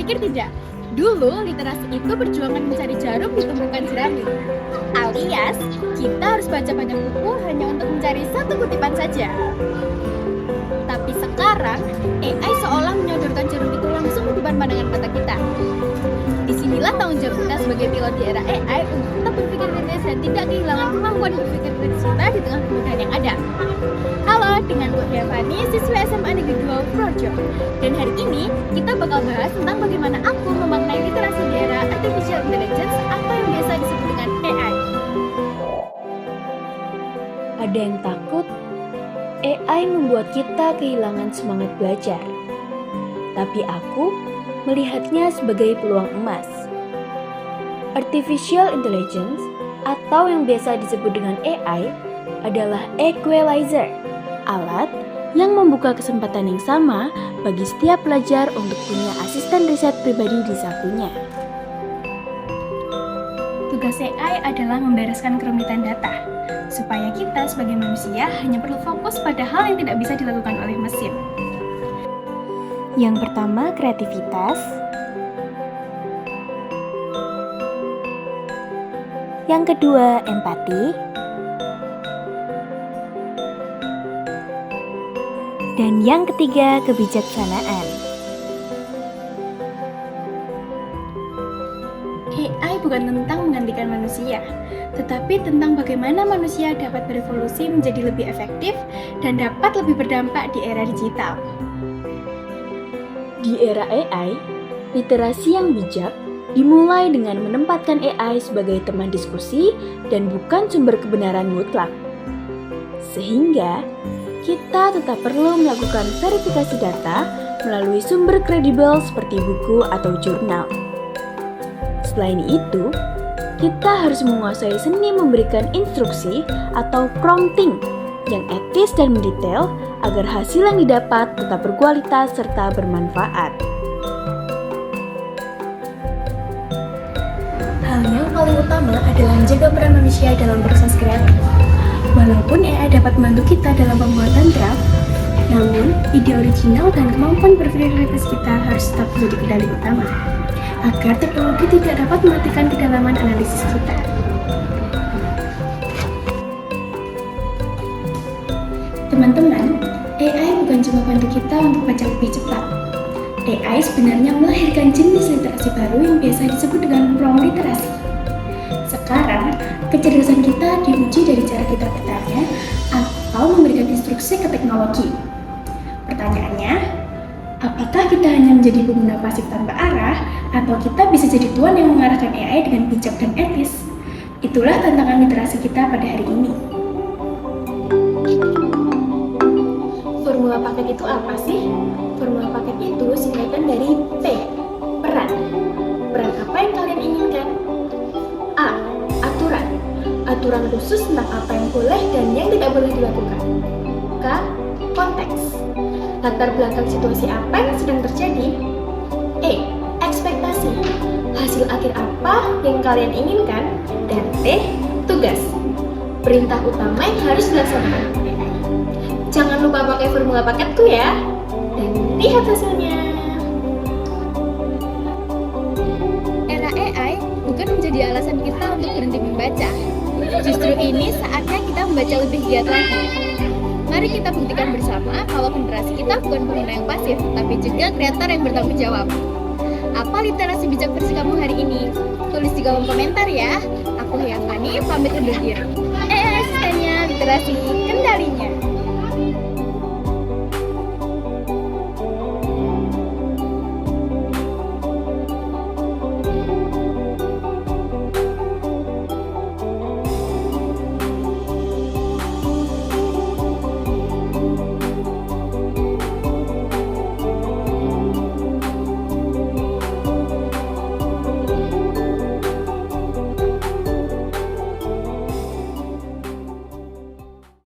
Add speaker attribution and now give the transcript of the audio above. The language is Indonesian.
Speaker 1: pikir tidak? Dulu literasi itu perjuangan mencari jarum ditemukan jerami. Alias, kita harus baca banyak buku hanya untuk mencari satu kutipan saja. Tapi sekarang, AI seolah menyodorkan jarum itu langsung di depan pandangan mata kita. Disinilah tanggung jawab kita sebagai pilot di era AI untuk tetap berpikir kritis dan tidak kehilangan kemampuan berpikir kritis kita di tengah kemudahan yang ada. Halo, dengan gue Devani, siswi SMA Negeri 2 Projo. Dan hari ini kita bakal bahas tentang bagaimana aku memaknai literasi di era Artificial Intelligence atau yang biasa disebut dengan AI.
Speaker 2: Ada yang takut AI membuat kita kehilangan semangat belajar. Tapi aku melihatnya sebagai peluang emas. Artificial Intelligence atau yang biasa disebut dengan AI adalah equalizer, alat yang membuka kesempatan yang sama bagi setiap pelajar untuk punya asisten riset pribadi di sakunya.
Speaker 1: Tugas AI adalah membereskan kerumitan data, supaya kita sebagai manusia hanya perlu fokus pada hal yang tidak bisa dilakukan oleh mesin.
Speaker 2: Yang pertama, kreativitas. Yang kedua, empati. Dan yang ketiga, kebijaksanaan.
Speaker 1: AI bukan tentang menggantikan manusia, tetapi tentang bagaimana manusia dapat berevolusi menjadi lebih efektif dan dapat lebih berdampak di era digital.
Speaker 2: Di era AI, literasi yang bijak dimulai dengan menempatkan AI sebagai teman diskusi dan bukan sumber kebenaran mutlak. Sehingga, kita tetap perlu melakukan verifikasi data melalui sumber kredibel seperti buku atau jurnal. Selain itu, kita harus menguasai seni memberikan instruksi atau prompting yang etis dan mendetail agar hasil yang didapat tetap berkualitas serta bermanfaat.
Speaker 1: Hal yang paling utama adalah menjaga peran manusia dalam proses kreatif. Walaupun AI dapat membantu kita dalam pembuatan draft, namun ide original dan kemampuan berpikir kritis kita harus tetap menjadi kendali utama, agar teknologi tidak dapat mematikan kedalaman analisis kita. Teman-teman, AI bukan cuma bantu kita untuk baca lebih cepat. AI sebenarnya melahirkan jenis literasi baru yang biasa disebut dengan prompt literasi. Sekarang, kecerdasan kita diuji dari cara kita bertanya atau memberikan instruksi ke teknologi. Pertanyaannya, apakah kita hanya menjadi pengguna pasif tanpa arah, atau kita bisa jadi tuan yang mengarahkan AI dengan bijak dan etis? Itulah tantangan literasi kita pada hari ini. Formula paket itu apa sih? Formula paket itu singkatan dari P, peran. Peran apa yang kalian inginkan? A, aturan. Aturan khusus tentang apa yang boleh dan yang tidak boleh dilakukan. K, konteks. Latar belakang situasi apa yang sedang terjadi. E, ekspektasi. Hasil akhir apa yang kalian inginkan. Dan T, tugas. Perintah utama yang harus dilaksanakan. Jangan lupa pakai formula paketku ya. Dan lihat hasilnya. Era AI bukan menjadi alasan kita untuk berhenti membaca. Justru ini saatnya kita membaca lebih giat lagi. Mari kita buktikan bersama kalau generasi kita bukan pengguna yang pasif, tapi juga kreator yang bertanggung jawab. Apa literasi bijak versi kamu hari ini? Tulis di kolom komentar ya. Aku Devani, pamit undur diri. Asistennya literasi kendalinya.